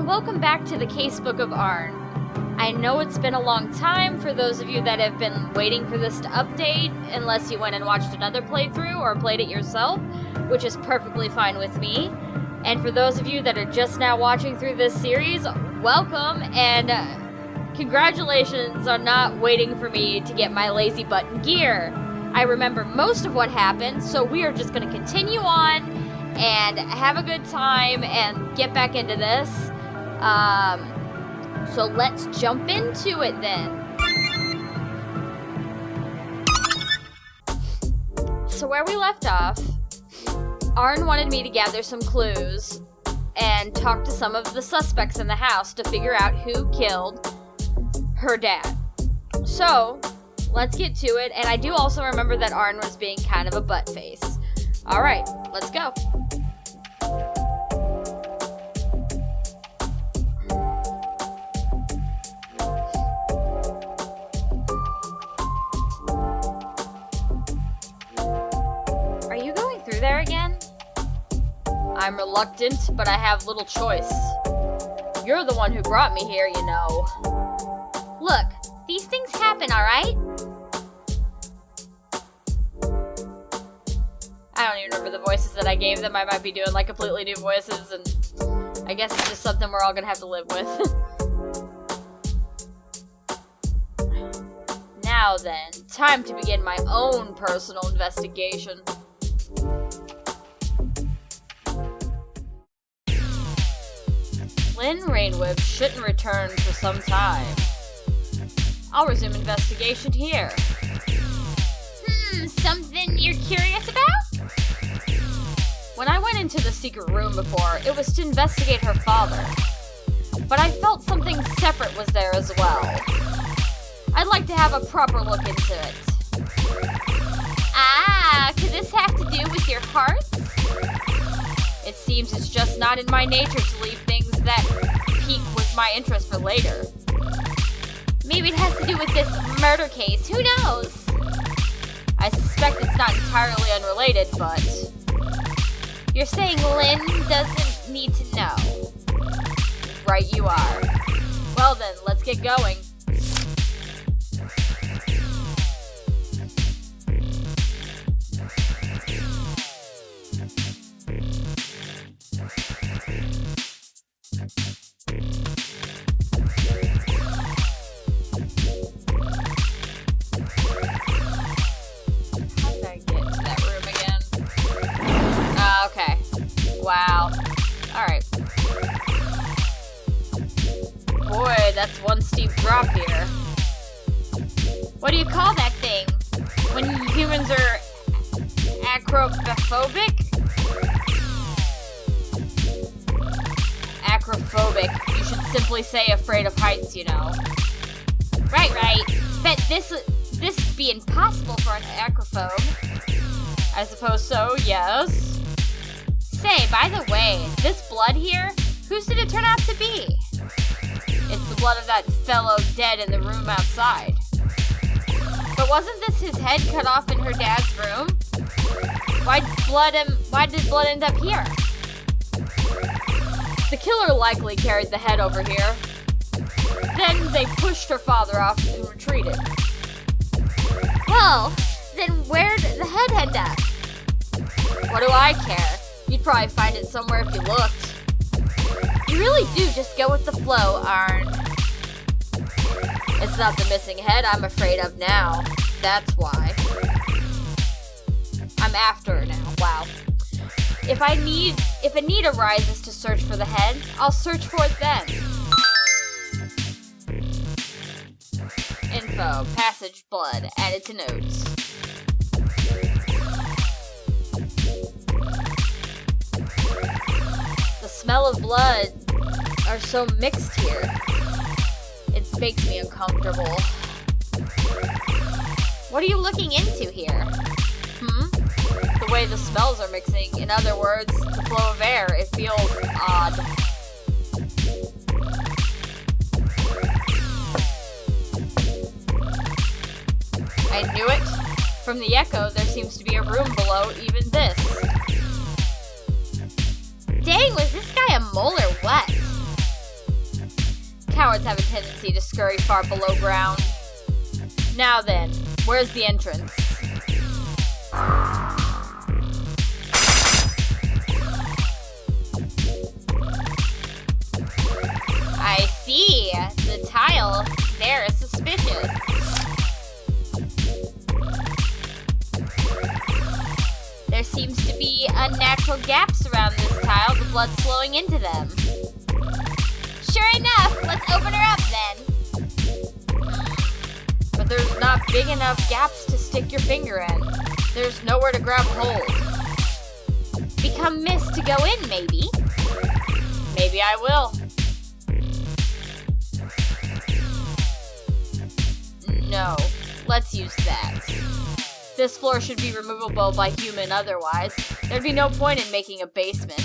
welcome back to the Casebook of Arne. I know it's been a long time for those of you that have been waiting for this to update, unless you went and watched another playthrough or played it yourself, which is perfectly fine with me. And for those of you that are just now watching through this series, welcome, and congratulations on not waiting for me to get my lazy button gear. I remember most of what happened, so we are just going to continue on and have a good time and get back into this. So let's jump into it then. So where we left off, Arne wanted me to gather some clues and talk to some of the suspects in the house to figure out who killed her dad. So let's get to it, and I do also remember that Arne was being kind of a butt face. Alright, let's go. Are you going through there again? I'm reluctant, but I have little choice. You're the one who brought me here, you know. Look, these things happen, alright? I don't even remember the voices that I gave them. I might be doing like completely new voices, and I guess it's just something we're all gonna have to live with. Now then, time to begin my own personal investigation. Lynn Rainwib shouldn't return for some time. I'll resume investigation here. Something you're curious about? When I went into the secret room before, it was to investigate her father. But I felt something separate was there as well. I'd like to have a proper look into it. Ah, could this have to do with your heart? It seems it's just not in my nature to leave things that pique with my interest for later. Maybe it has to do with this murder case, who knows? I suspect it's not entirely unrelated, but... You're saying Lynn doesn't need to know? Right you are. Well then, let's get going. Okay. Wow. Alright. Boy, that's one steep drop here. What do you call that thing? When humans are acrophobic? Acrophobic. You should simply say afraid of heights, you know. Right. Bet this be impossible for an acrophobe. I suppose so, yes. Say, by the way, this blood here, whose did it turn out to be? It's the blood of that fellow dead in the room outside. But wasn't this his head cut off in her dad's room? Why did blood end up here? The killer likely carried the head over here. Then they pushed her father off and retreated. Well, then where'd the head end up? What do I care? You'd probably find it somewhere if you looked. You really do just go with the flow, Arne. It's not the missing head I'm afraid of now. That's why. I'm after her now. Wow. If a need arises to search for the head, I'll search for it then. Info, passage, blood, added to notes. The smell of blood are so mixed here. It makes me uncomfortable. What are you looking into here? The way the smells are mixing. In other words, the flow of air. It feels odd. I knew it. From the echo, there seems to be a room below even this. Dang, was this guy a mole or what? Cowards have a tendency to scurry far below ground. Now then, where's the entrance? I see. The tile there is suspicious. There seems to be unnatural gaps around this tile, the blood's flowing into them. Sure enough, let's open her up then. But there's not big enough gaps to stick your finger in. There's nowhere to grab hold. Become mist to go in, maybe? Maybe I will. No, let's use that. This floor should be removable by human otherwise. There'd be no point in making a basement.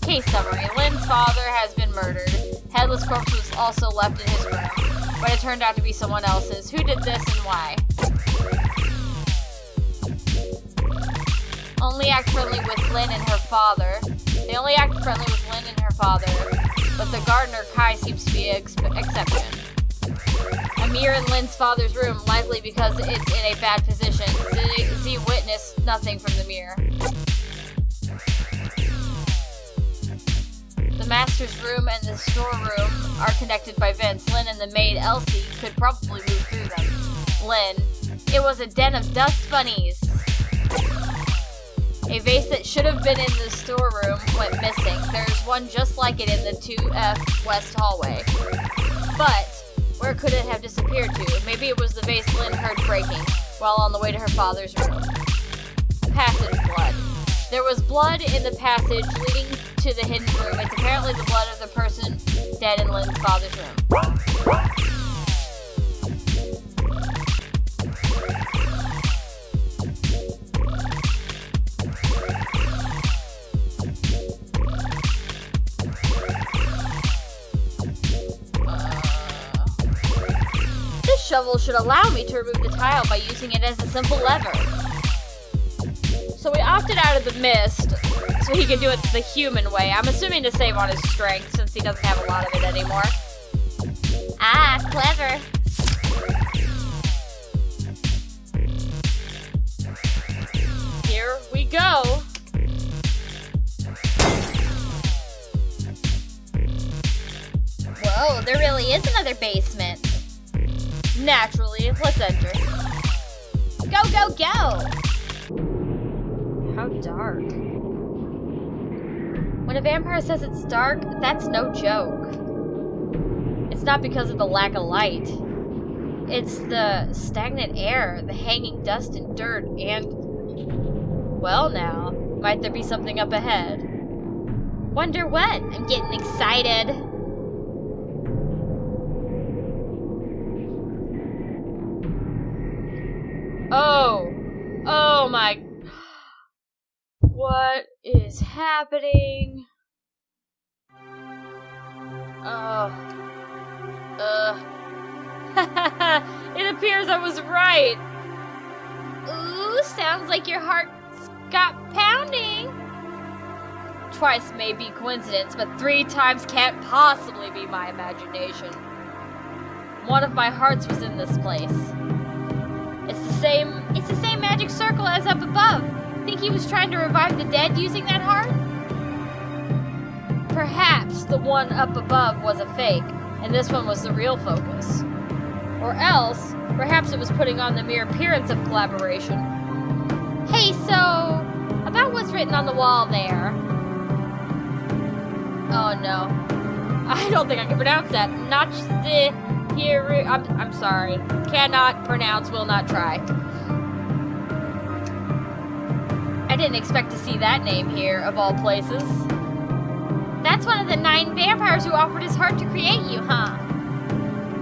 Case summary. Lynn's father has been murdered. Headless corpse was also left in his room, but it turned out to be someone else's. Who did this and why? Only act friendly with Lynn and her father. They only act friendly with Lynn and her father, but the gardener Kai seems to be an exception. A mirror in Lynn's father's room, likely because it's in a bad position. Z witnessed nothing from the mirror. The master's room and the storeroom are connected by vents. Lynn and the maid Elsie could probably move through them. Lynn, it was a den of dust bunnies. A vase that should have been in the storeroom went missing. There's one just like it in the 2F West hallway. But where could it have disappeared to? Maybe it was the vase Lynn heard breaking while on the way to her father's room. Passage blood. There was blood in the passage leading to the hidden room. It's apparently the blood of the person dead in Lynn's father's room. This shovel should allow me to remove the tile by using it as a simple lever. So we opted out of the mist so he could do it the human way. I'm assuming to save on his strength since he doesn't have a lot of it anymore. Ah, clever. Here we go. Whoa, there really is another basement. Naturally, let's enter. Go, go, go! How dark. When a vampire says it's dark, that's no joke. It's not because of the lack of light. It's the stagnant air, the hanging dust and dirt, and... well now, might there be something up ahead? Wonder what? I'm getting excited. Oh my... what is happening? It appears I was right. Ooh, sounds like your heart's got pounding. Twice may be coincidence, but 3 times can't possibly be my imagination. One of my hearts was in this place. It's the same magic circle as up above. Think he was trying to revive the dead using that heart? Perhaps the one up above was a fake, and this one was the real focus. Or else, perhaps it was putting on the mere appearance of collaboration. Hey, so, about what's written on the wall there. Oh no. I don't think I can pronounce that. I'm sorry. Cannot pronounce, will not try. I didn't expect to see that name here, of all places. That's one of the 9 vampires who offered his heart to create you, huh?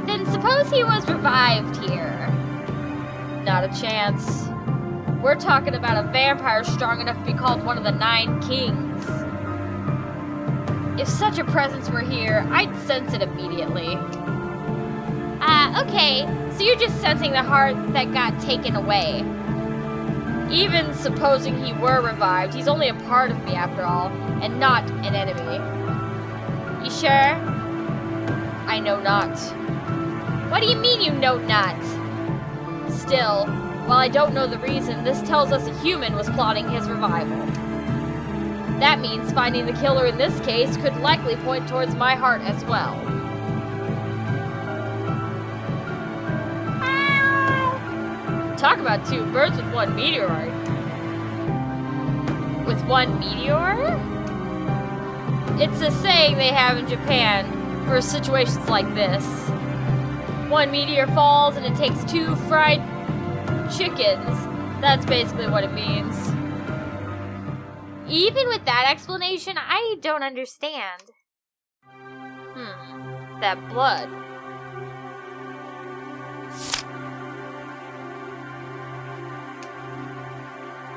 Then suppose he was revived here. Not a chance. We're talking about a vampire strong enough to be called one of the 9 kings. If such a presence were here, I'd sense it immediately. Okay, so you're just sensing the heart that got taken away. Even supposing he were revived, he's only a part of me after all, and not an enemy. You sure? I know not. What do you mean you know not? Still, while I don't know the reason, this tells us a human was plotting his revival. That means finding the killer in this case could likely point towards my heart as well. Talk about two birds with one meteorite. With one meteor? It's a saying they have in Japan for situations like this. One meteor falls and it takes two fried chickens. That's basically what it means. Even with that explanation, I don't understand. That blood.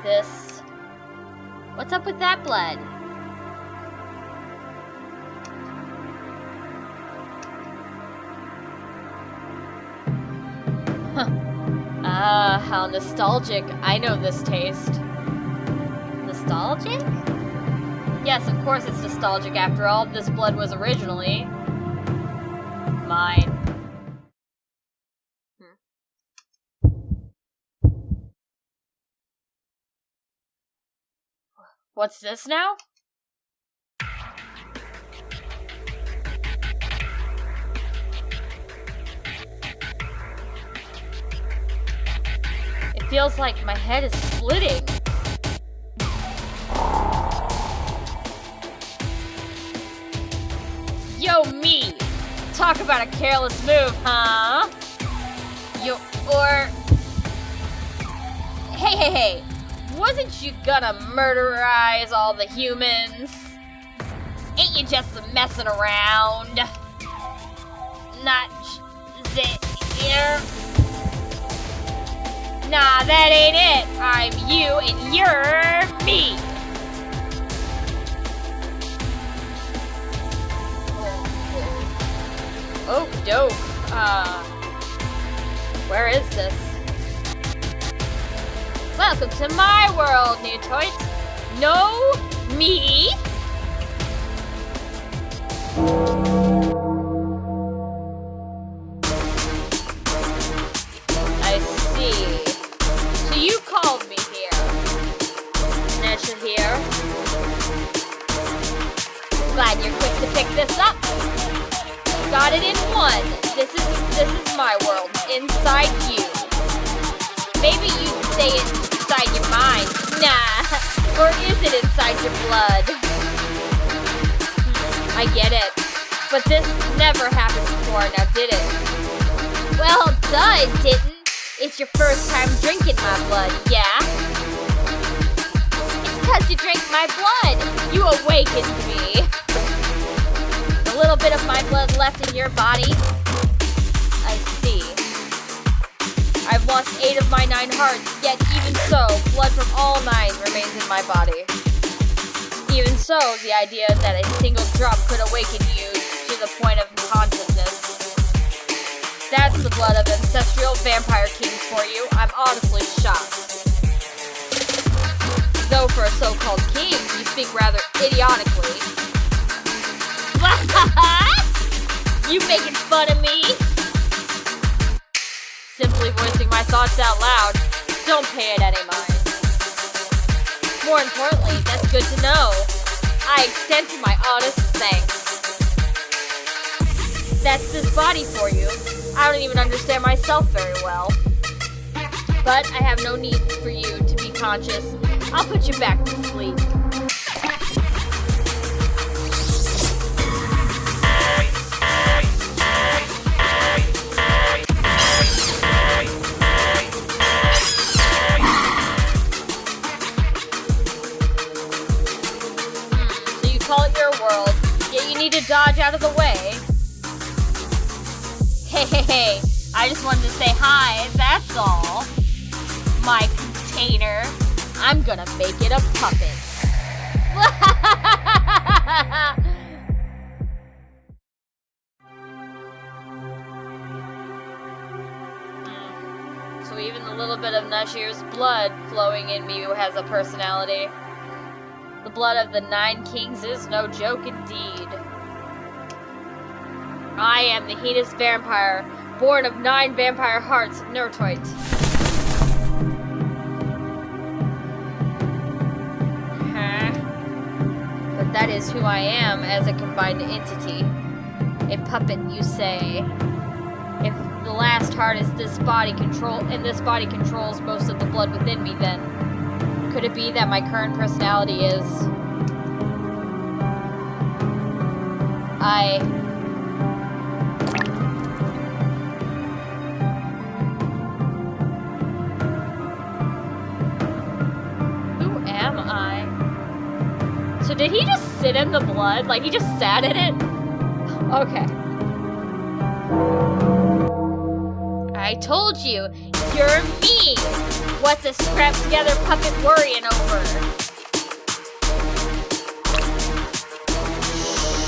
This. What's up with that blood? Ah, how nostalgic. I know this taste. Nostalgic? Yes, of course it's nostalgic after all. This blood was originally mine. What's this now? It feels like my head is splitting. Yo, me! Talk about a careless move, huh? Hey! Wasn't you gonna murderize all the humans? Ain't you just messing around? Not here. Nah, that ain't it. I'm you and you're me. Oh, dope. Where is this? Welcome to my world, new toys. No, me. I see. So you called me here. Nesha here. Glad you're quick to pick this up. Got it in one. This is my world. Inside you. Maybe you'd say it's inside your mind. Nah. Or is it inside your blood? I get it. But this never happened before, now did it? Well, duh, it didn't. It's your first time drinking my blood, yeah? It's 'cause you drank my blood. You awakened me. A little bit of my blood left in your body. I see. I've lost 8 of my 9 hearts, yet even so, blood from all 9 remains in my body. Even so, the idea that a single drop could awaken you to the point of consciousness. That's the blood of ancestral vampire kings for you. I'm honestly shocked. Though for a so-called king, you speak rather idiotically. You making fun of me? Simply voicing my thoughts out loud. Don't pay it any mind. More importantly, that's good to know. I extend to my honest thanks. That's this body for you. I don't even understand myself very well. But I have no need for you to be conscious. I'll put you back to sleep. So you call it your world, yet you need to dodge out of the way. Hey, I just wanted to say hi, that's all. My container. I'm gonna make it a puppet. So even the little bit of Nashir's blood flowing in me has a personality. The blood of the 9 kings is no joke indeed. I am the heinous vampire, born of 9 vampire hearts of Nertoit. But that is who I am as a combined entity. A puppet, you say. If the last heart is this body this body controls most of the blood within me, then could it be that my current personality is Who am I? So did he just sit in the blood? Like he just sat in it? Okay. I told you, you're me! What's a scrapped together puppet worrying over?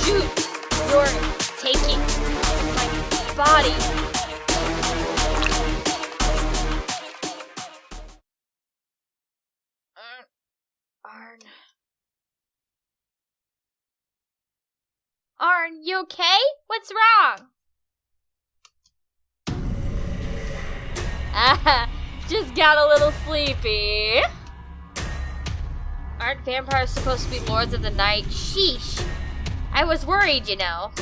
Shoot! You're taking my body. Arne. Arne, you okay? What's wrong? Just got a little sleepy. Aren't vampires supposed to be lords of the night? Sheesh. I was worried, you know.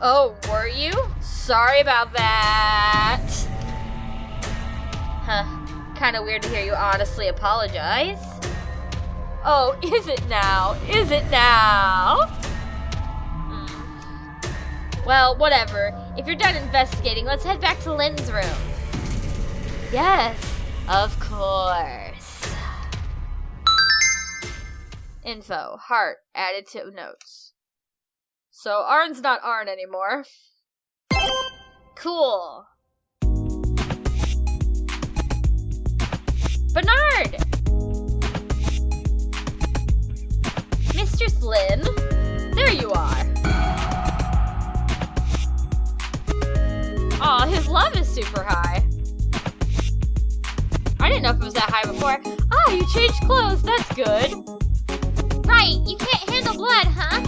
Oh, were you? Sorry about that. Huh. Kinda weird to hear you honestly apologize. Oh, is it now? Is it now? Well, whatever. If you're done investigating, let's head back to Lynn's room. Yes, of course. Info. Heart. Added to notes. So, Arne's not Arne anymore. Cool. Bernard! Mistress Lynn? There you are. Aw, his love is super high. I didn't know if it was that high before. Ah, you changed clothes, that's good. Right, you can't handle blood, huh?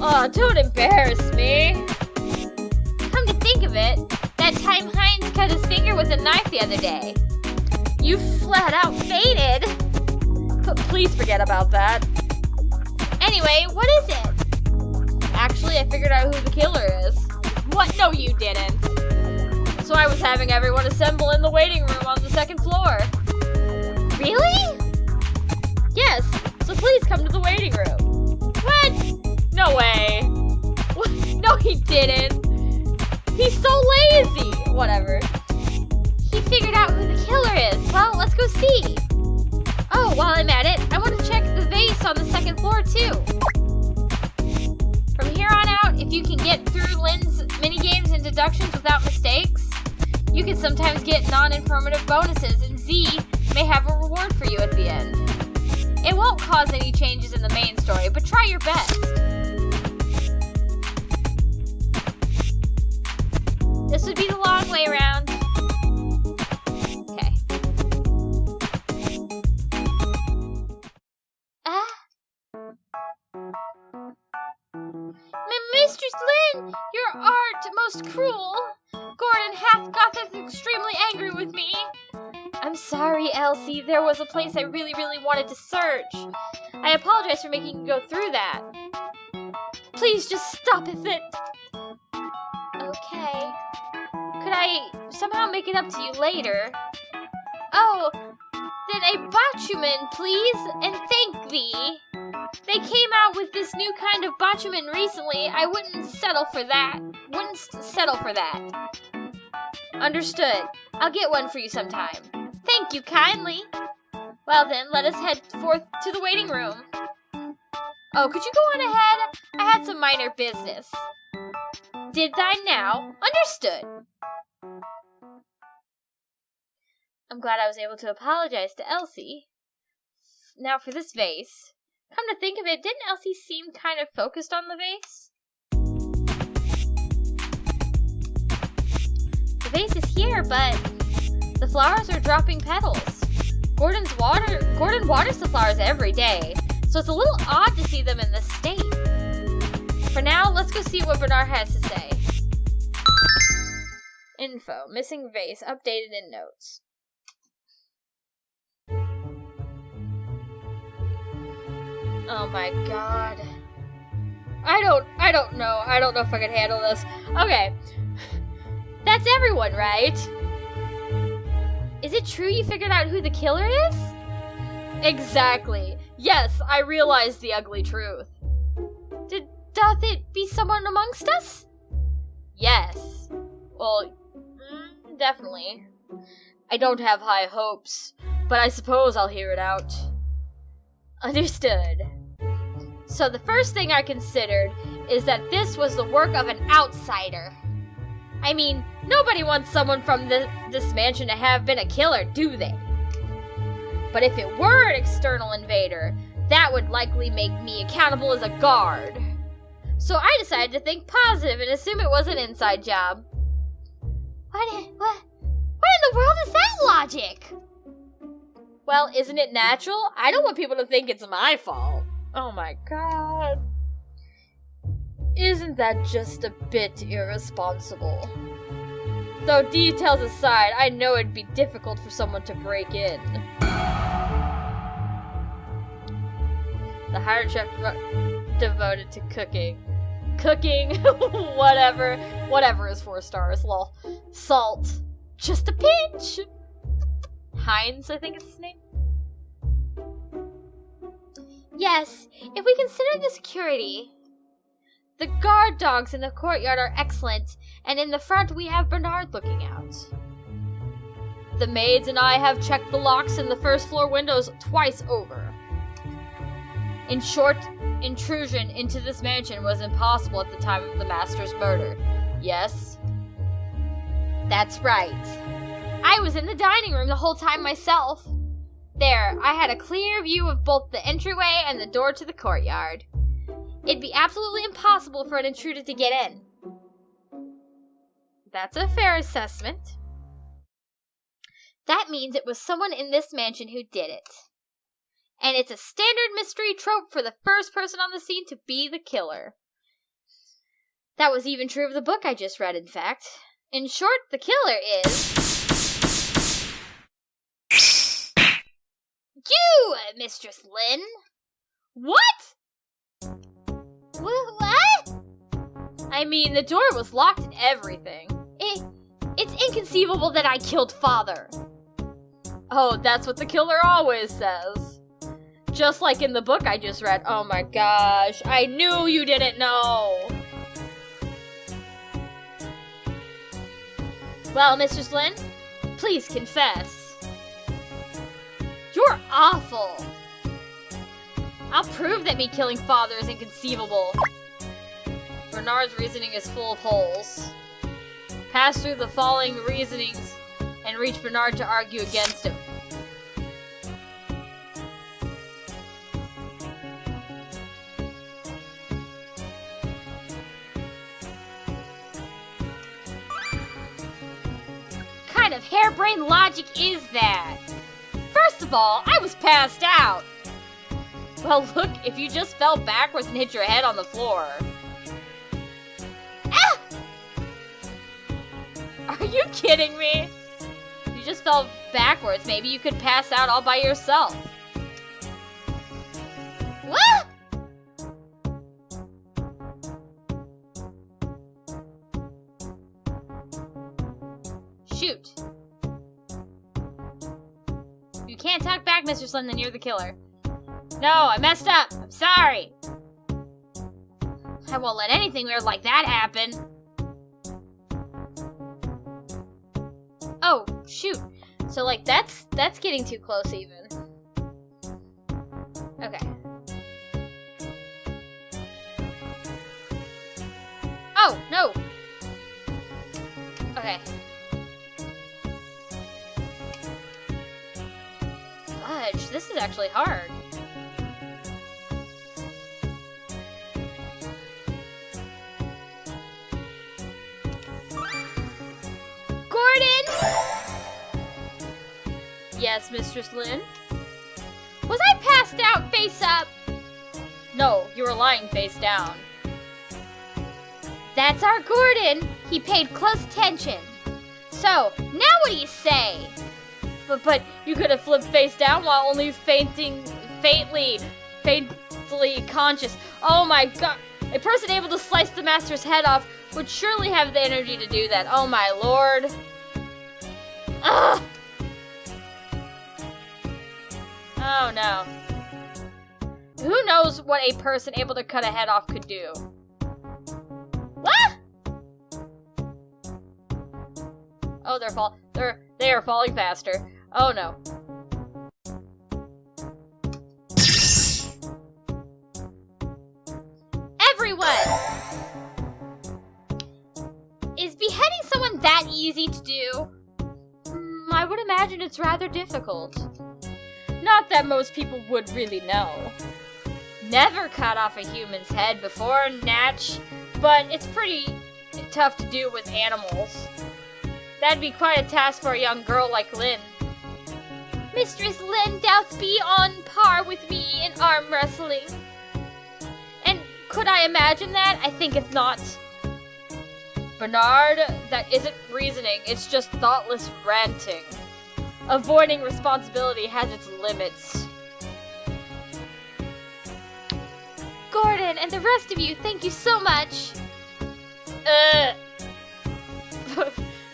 Aw, don't embarrass me. Come to think of it, that time Heinz cut his finger with a knife the other day. You flat out fainted. Please forget about that. Anyway, what is it? Actually, I figured out who the killer is. What? No, you didn't. So I was having everyone assemble in the waiting room on the 2nd floor. Really? Yes, so please come to the waiting room. What? No way. What? No, he didn't. He's so lazy. Whatever. He figured out who the killer is. Well, let's go see. Oh, while I'm at it, I want to check the vase on the 2nd floor, too. From here on out, if you can get through Lynn's minigames and deductions without mistakes, you can sometimes get non-informative bonuses, and Z may have a reward for you at the end. It won't cause any changes in the main story, but try your best. This would be the long way around. Okay. Mistress Lynn, your art most cruel. Gordon hath extremely angry with me. I'm sorry, Elsie. There was a place I really wanted to search. I apologize for making you go through that. Please just stop it. Okay. Could I somehow make it up to you later? Oh, then a batuman, please, and thank thee. They came out with this new kind of batuman recently. I wouldn't settle for that. Understood. I'll get one for you sometime. Thank you kindly. Well then, let us head forth to the waiting room. Oh, could you go on ahead? I had some minor business. Did thine now? Understood. I'm glad I was able to apologize to Elsie. Now for this vase. Come to think of it, didn't Elsie seem kind of focused on the vase? The vase is here, but The flowers are dropping petals. Gordon waters the flowers every day, so it's a little odd to see them in this state. For now, let's go see what Bernard has to say. Info. Missing vase. Updated in notes. Oh my god. I don't know. I don't know if I can handle this. Okay. That's everyone, right? Is it true you figured out who the killer is? Exactly. Yes, I realized the ugly truth. Doth it be someone amongst us? Yes. Well, definitely. I don't have high hopes, but I suppose I'll hear it out. Understood. So the first thing I considered is that this was the work of an outsider. I mean, nobody wants someone from this mansion to have been a killer, do they? But if it were an external invader, that would likely make me accountable as a guard. So I decided to think positive and assume it was an inside job. What in the world is that logic? Well, isn't it natural? I don't want people to think it's my fault. Oh my god. Isn't that just a bit irresponsible? Though details aside, I know it'd be difficult for someone to break in. The hired chef devoted to cooking. Cooking, whatever is 4 stars, lol. Salt, just a pinch. Heinz, I think is his name. Yes, if we consider the security, the guard dogs in the courtyard are excellent, and in the front we have Bernard looking out. The maids and I have checked the locks in the first floor windows twice over. In short, intrusion into this mansion was impossible at the time of the master's murder. Yes? That's right. I was in the dining room the whole time myself. There, I had a clear view of both the entryway and the door to the courtyard. It'd be absolutely impossible for an intruder to get in. That's a fair assessment. That means it was someone in this mansion who did it. And it's a standard mystery trope for the first person on the scene to be the killer. That was even true of the book I just read, in fact. In short, the killer is... you, Mistress Lynn! What? What? I mean, the door was locked and everything. It's inconceivable that I killed Father. Oh, that's what the killer always says. Just like in the book I just read. Oh my gosh, I knew you didn't know. Well, Mistress Lynn, please confess. You're awful. I'll prove that me killing Father is inconceivable. Bernard's reasoning is full of holes. Pass through the following reasonings and reach Bernard to argue against him. What kind of harebrained logic is that? First of all, I was passed out. Well, look, if you just fell backwards and hit your head on the floor. Ah! Are you kidding me? If you just fell backwards, maybe you could pass out all by yourself. What? Shoot. You can't talk back, Mr. Slynn, then you're the killer. No, I messed up. I'm sorry. I won't let anything weird like that happen. Oh, shoot. So, like, that's getting too close, even. Okay. Oh, no. Okay. Fudge, this is actually hard. Gordon! guess, Mistress Lynn. Was I passed out face up? No, you were lying face down. That's our Gordon. He paid close attention. So, now what do you say? But you could have flipped face down while only faintly conscious. Oh my god. A person able to slice the master's head off would surely have the energy to do that. Oh my lord. Ugh! Oh no. Who knows what a person able to cut a head off could do? What? Oh, they are falling faster. Oh no. Everyone! Is beheading someone that easy to do? I would imagine it's rather difficult. Not that most people would really know. Never cut off a human's head before, Natch, but it's pretty tough to do with animals. That'd be quite a task for a young girl like Lynn. Mistress Lynn doubts be on par with me in arm wrestling. And could I imagine that? I think it's not. Bernard, that isn't reasoning, it's just thoughtless ranting. Avoiding responsibility has its limits. Gordon and the rest of you, thank you so much.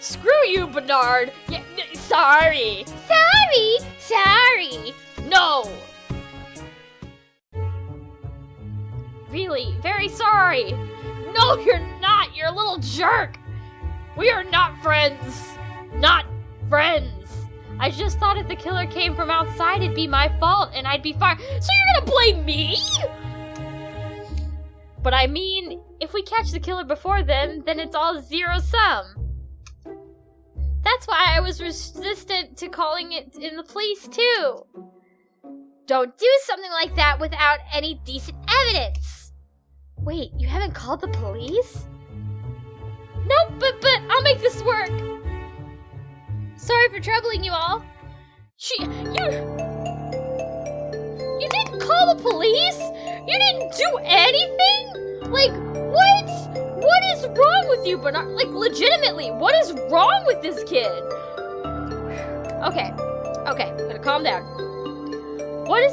Screw you, Bernard. Yeah, sorry. Sorry. No. Really, very sorry. No, you're not. You're a little jerk. We are not friends. Not friends. I just thought if the killer came from outside, it'd be my fault and I'd be fine. So you're gonna blame me? But I mean, if we catch the killer before then it's all zero sum. That's why I was resistant to calling it in the police too. Don't do something like that without any decent evidence. Wait, you haven't called the police? No, but I'll make this work. Sorry for troubling you all. You didn't call the police? You didn't do anything? Like, what? What is wrong with you, Bernard? Like, legitimately, what is wrong with this kid? Okay, I'm gonna calm down. What is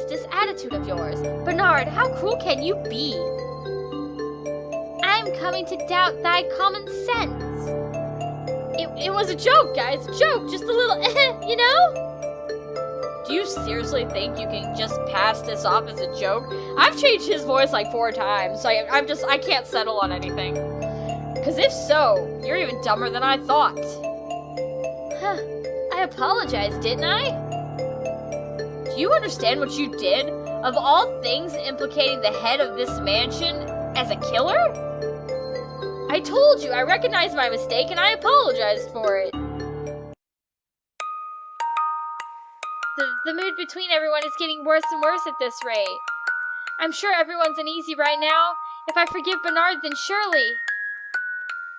this attitude of yours? Bernard, how cruel can you be? I'm coming to doubt thy common sense. It was a joke, guys, a joke, just a little, you know? Do you seriously think you can just pass this off as a joke? I've changed his voice like 4 times, so I can't settle on anything. Because if so, you're even dumber than I thought. Huh, I apologized, didn't I? Do you understand what you did? Of all things implicating the head of this mansion as a killer? I told you, I recognized my mistake and I apologized for it. The mood between everyone is getting worse and worse at this rate. I'm sure everyone's uneasy right now. If I forgive Bernard, then surely.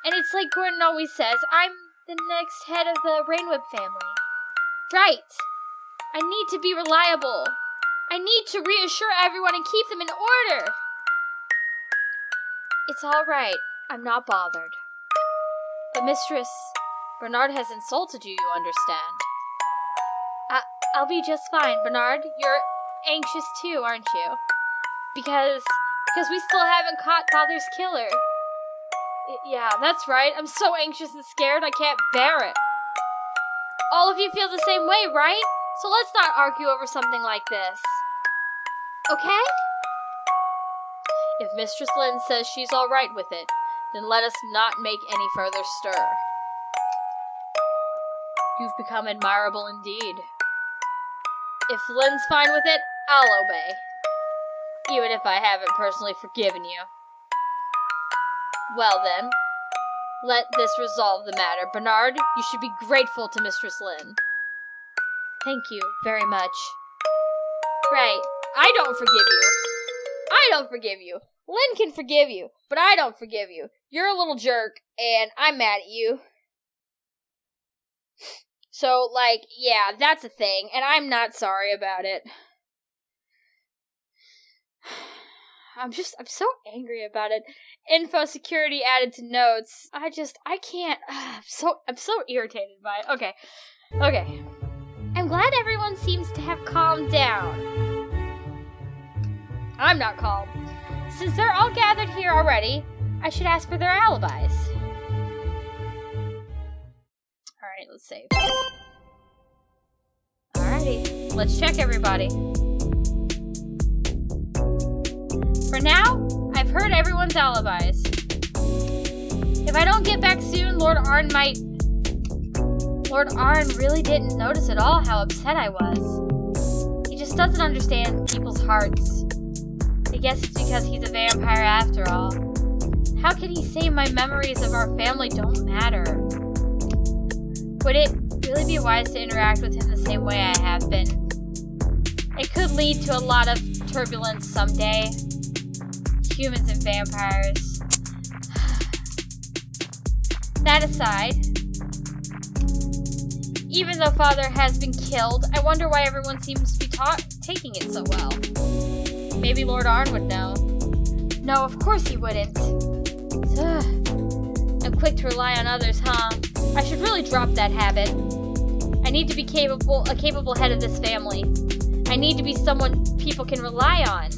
And it's like Gordon always says, I'm the next head of the Rainweb family. Right. I need to be reliable. I need to reassure everyone and keep them in order. It's all right. I'm not bothered. But Mistress, Bernard has insulted you, you understand. I'll be just fine, Bernard. You're anxious too, aren't you? Because we still haven't caught Father's killer. Yeah, that's right. I'm so anxious and scared I can't bear it. All of you feel the same way, right? So let's not argue over something like this. Okay? If Mistress Lynn says she's all right with it, then let us not make any further stir. You've become admirable indeed. If Lynn's fine with it, I'll obey. Even if I haven't personally forgiven you. Well then, let this resolve the matter. Bernard, you should be grateful to Mistress Lynn. Thank you very much. Right, I don't forgive you. Lynn can forgive you, but I don't forgive you. You're a little jerk, and I'm mad at you. So, like, yeah, that's a thing, and I'm not sorry about it. I'm so angry about it. Info security added to notes. I can't. I'm so irritated by it. Okay. I'm glad everyone seems to have calmed down. I'm not calm. Since they're all gathered here already, I should ask for their alibis. Alright, let's save. Alrighty, let's check everybody. For now, I've heard everyone's alibis. If I don't get back soon, Lord Arne really didn't notice at all how upset I was. He just doesn't understand people's hearts. I guess it's because he's a vampire after all. How can he say my memories of our family don't matter? Would it really be wise to interact with him the same way I have been? It could lead to a lot of turbulence someday. Humans and vampires. That aside, even though Father has been killed, I wonder why everyone seems to be taking it so well. Maybe Lord Arne would know. No, of course he wouldn't. I'm quick to rely on others, huh? I should really drop that habit. I need to be a capable head of this family. I need to be someone people can rely on.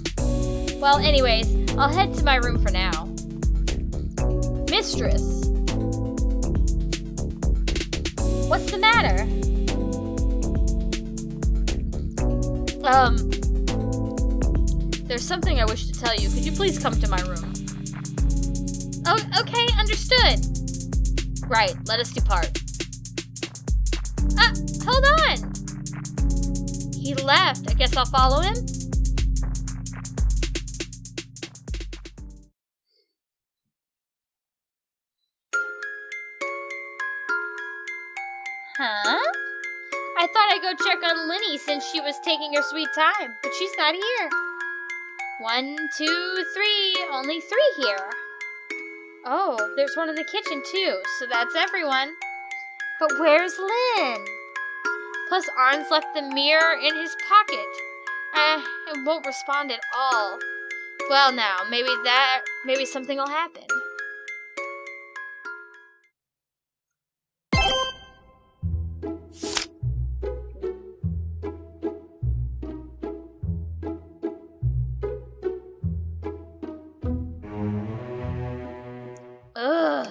Well, anyways, I'll head to my room for now. Mistress! What's the matter? There's something I wish to tell you. Could you please come to my room? Oh, okay, understood. Right, let us depart. Hold on! He left. I guess I'll follow him? Huh? I thought I'd go check on Linny since she was taking her sweet time, but she's not here. 1, 2, 3. Only 3 here. Oh, there's one in the kitchen too, so that's everyone. But where's Lynn? Plus Arne's left the mirror in his pocket. It won't respond at all. Well now, maybe something will happen. Ugh.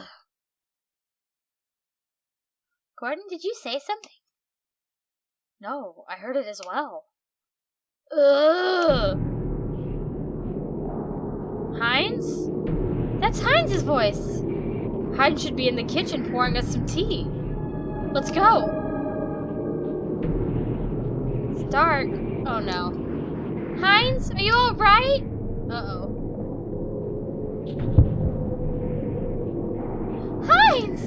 Gordon, did you say something? No, I heard it as well. Ugh. Heinz? That's Heinz's voice. Heinz should be in the kitchen pouring us some tea. Let's go. It's dark. Oh no. Heinz, are you alright? Uh-oh. Heinz!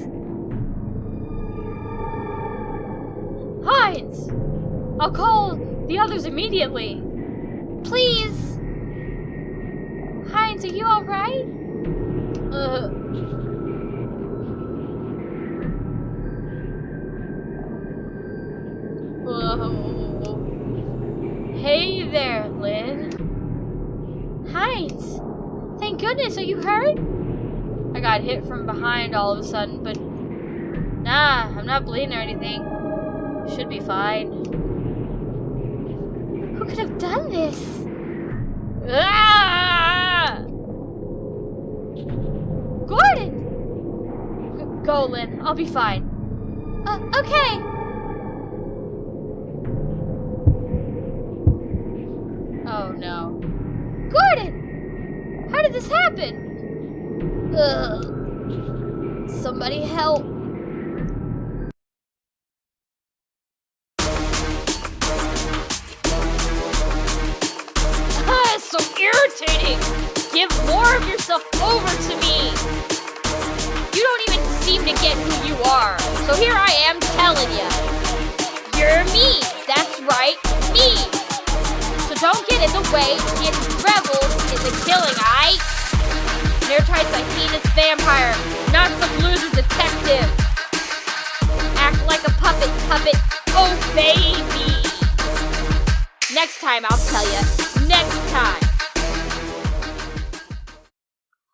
Heinz! I'll call the others immediately. Please! Heinz, are you alright? Whoa. Hey there, Lynn. Heinz! Thank goodness, are you hurt? I got hit from behind all of a sudden, but nah, I'm not bleeding or anything. Should be fine. Who could have done this? Ah! Gordon! Go, Lynn. I'll be fine. Okay. Oh, no. Gordon! How did this happen? Ugh. Somebody help. So irritating! Give more of yourself over to me! You don't even seem to get who you are. So here I am telling you. You're me. That's right, me. So don't get in the way and revel in the killing, aight? Near twice like Venus vampire, not some loser detective. act like a puppet. Oh, baby! Next time, I'll tell you. Next time!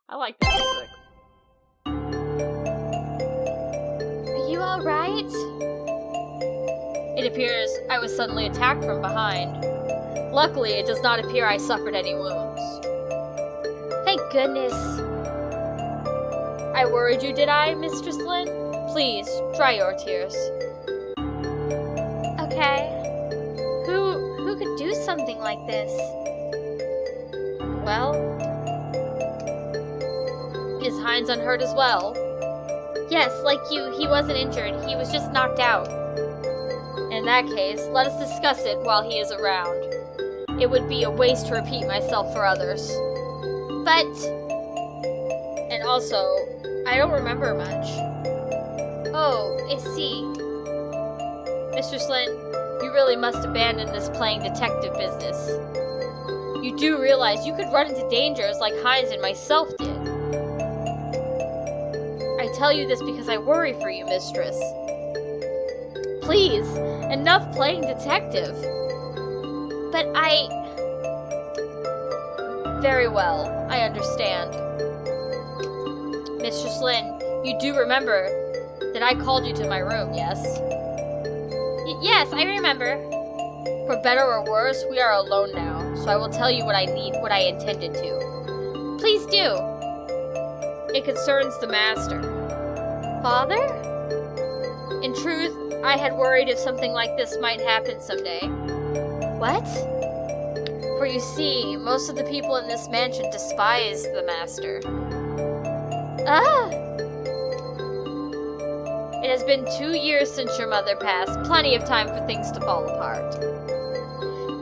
I like that music. Are you alright? It appears I was suddenly attacked from behind. Luckily, it does not appear I suffered any wounds. Thank goodness. I worried you, did I, Mistress Lynn? Please, dry your tears. Okay. Who could do something like this? Well, is Heinz unhurt as well? Yes, like you, he wasn't injured. He was just knocked out. In that case, let us discuss it while he is around. It would be a waste to repeat myself for others. But... And also, I don't remember much. Oh, I see. Mr. Slynn, you really must abandon this playing detective business. You do realize you could run into dangers like Heinz and myself did. I tell you this because I worry for you, mistress. Please, enough playing detective. But Very well, I understand. Mistress Lynn, you do remember that I called you to my room, yes? Yes, I remember. For better or worse, we are alone now, so I will tell you what I intended to. Please do. It concerns the Master. Father? In truth, I had worried if something like this might happen someday. What? For you see, most of the people in this mansion despise the Master. Ah! It has been 2 years since your mother passed, plenty of time for things to fall apart.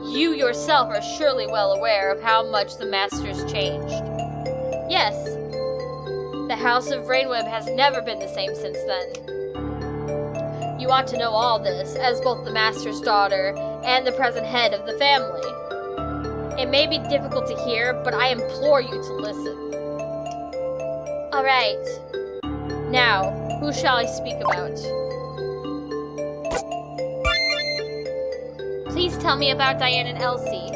You yourself are surely well aware of how much the Master's changed. Yes, the House of Rainweb has never been the same since then. You ought to know all this, as both the Master's daughter and the present head of the family. It may be difficult to hear, but I implore you to listen. Alright. Now, who shall I speak about? Please tell me about Diane and Elsie.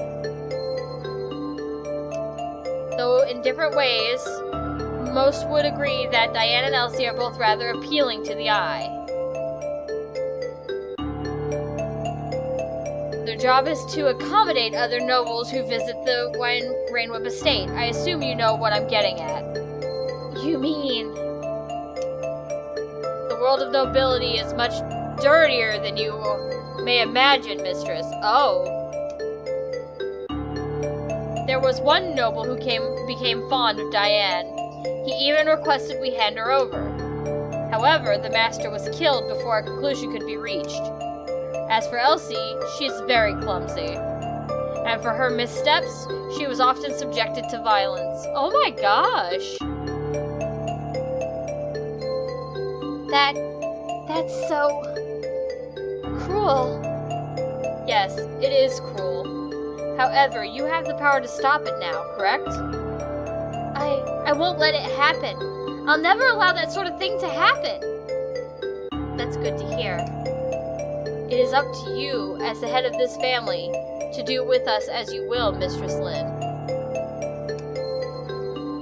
Though in different ways, most would agree that Diane and Elsie are both rather appealing to the eye. Their job is to accommodate other nobles who visit the Rainweb estate. I assume you know what I'm getting at. You mean... The world of nobility is much dirtier than you may imagine, mistress. Oh. There was one noble who became fond of Diane. He even requested we hand her over. However, the Master was killed before a conclusion could be reached. As for Elsie, she is very clumsy. And for her missteps, she was often subjected to violence. Oh my gosh! That's so... cruel. Yes, it is cruel. However, you have the power to stop it now, correct? I won't let it happen. I'll never allow that sort of thing to happen. That's good to hear. It is up to you, as the head of this family, to do with us as you will, Mistress Lynn.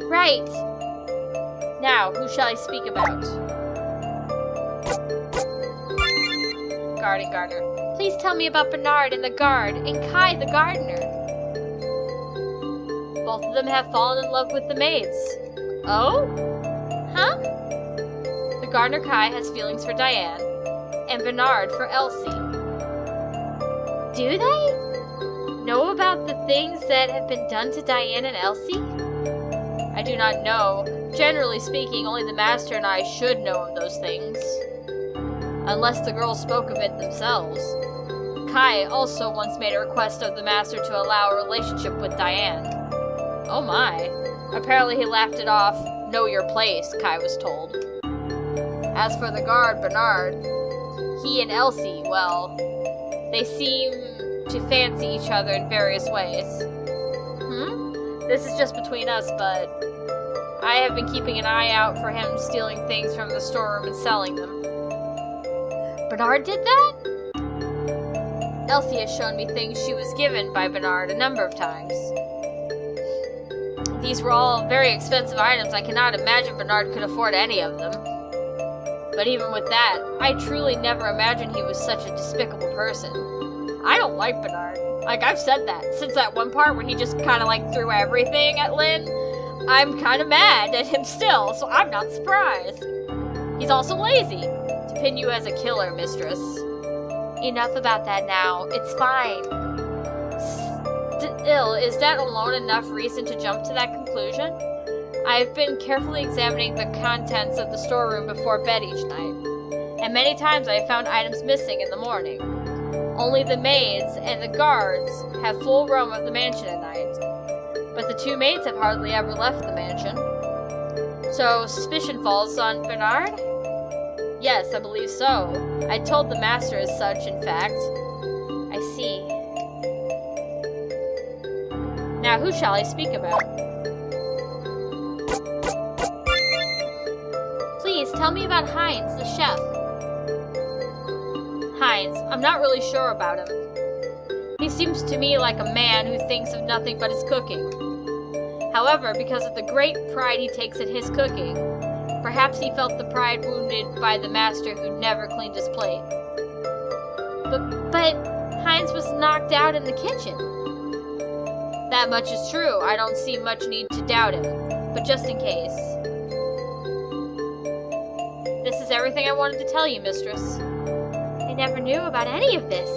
Right. Now, who shall I speak about? Guard and Gardener. Please tell me about Bernard and the guard, and Kai the gardener. Both of them have fallen in love with the maids. Oh? Huh? The gardener Kai has feelings for Diane, and Bernard for Elsie. Do they? Know about the things that have been done to Diane and Elsie? I do not know. Generally speaking, only the Master and I should know of those things. Unless the girls spoke of it themselves. Kai also once made a request of the Master to allow a relationship with Diane. Oh my. Apparently he laughed it off. Know your place, Kai was told. As for the guard, Bernard, he and Elsie, well, they seem to fancy each other in various ways. This is just between us, but I have been keeping an eye out for him stealing things from the storeroom and selling them. Bernard did that? Elsie has shown me things she was given by Bernard a number of times. These were all very expensive items. I cannot imagine Bernard could afford any of them. But even with that, I truly never imagined he was such a despicable person. I don't like Bernard. Like, I've said that. Since that one part where he just kind of, like, threw everything at Lynn, I'm kind of mad at him still, so I'm not surprised. He's also lazy. To pin you as a killer, mistress. Enough about that now. It's fine. Still, is that alone enough reason to jump to that conclusion? I've been carefully examining the contents of the storeroom before bed each night, and many times I have found items missing in the morning. Only the maids and the guards have full roam of the mansion at night, but the two maids have hardly ever left the mansion. So, suspicion falls on Bernard? Yes, I believe so. I told the master as such, in fact. I see. Now, who shall I speak about? Please, tell me about Heinz, the chef. Heinz, I'm not really sure about him. He seems to me like a man who thinks of nothing but his cooking. However, because of the great pride he takes in his cooking, perhaps he felt the pride wounded by the master who never cleaned his plate. But Heinz was knocked out in the kitchen. That much is true. I don't see much need to doubt him. But just in case. This is everything I wanted to tell you, mistress. I never knew about any of this.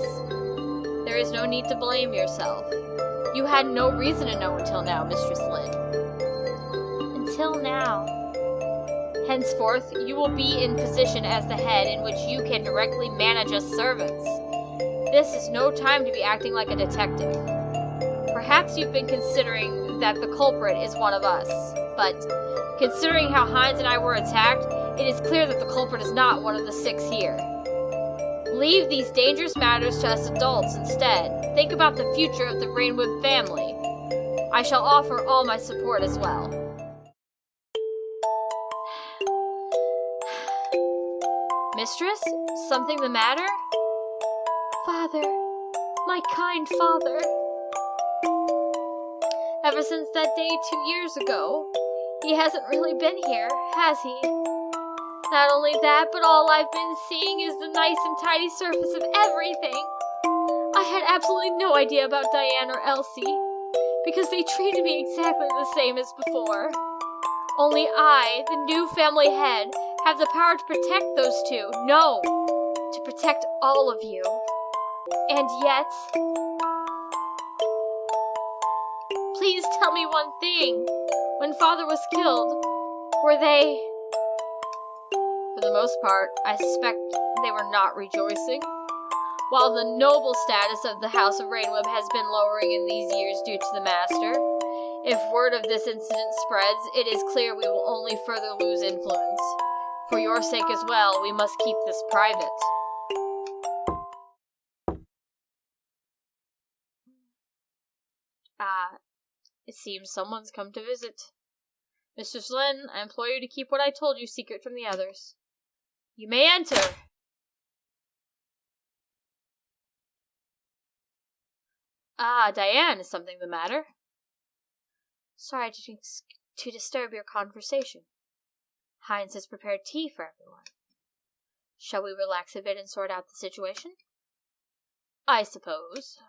There is no need to blame yourself. You had no reason to know until now, Mistress Lynn. Until now. Henceforth, you will be in position as the head in which you can directly manage us servants. This is no time to be acting like a detective. Perhaps you've been considering that the culprit is one of us, but considering how Heinz and I were attacked, it is clear that the culprit is not one of the 6 here. Leave these dangerous matters to us adults instead. Think about the future of the Rainwood family. I shall offer all my support as well. Mistress? Something the matter? Father. My kind father. Ever since that day 2 years ago, he hasn't really been here, has he? Not only that, but all I've been seeing is the nice and tidy surface of everything. I had absolutely no idea about Diane or Elsie, because they treated me exactly the same as before. Only I, the new family head, have the power to protect those two. No, to protect all of you. And yet... Please tell me one thing. When Father was killed, were they... For the most part, I suspect they were not rejoicing. While the noble status of the House of Rainwood has been lowering in these years due to the Master, if word of this incident spreads, it is clear we will only further lose influence. For your sake as well, we must keep this private. It seems someone's come to visit. Mistress Lynn, I implore you to keep what I told you secret from the others. You may enter. Diane, is something the matter? Sorry to disturb your conversation. Heinz has prepared tea for everyone. Shall we relax a bit and sort out the situation? I suppose.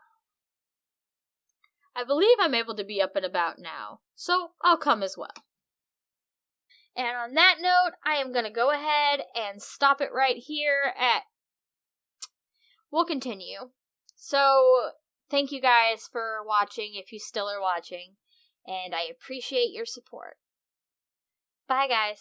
I believe I'm able to be up and about now, so I'll come as well. And on that note, I am going to go ahead and stop it right here at... We'll continue. So, thank you guys for watching, if you still are watching, and I appreciate your support. Bye, guys.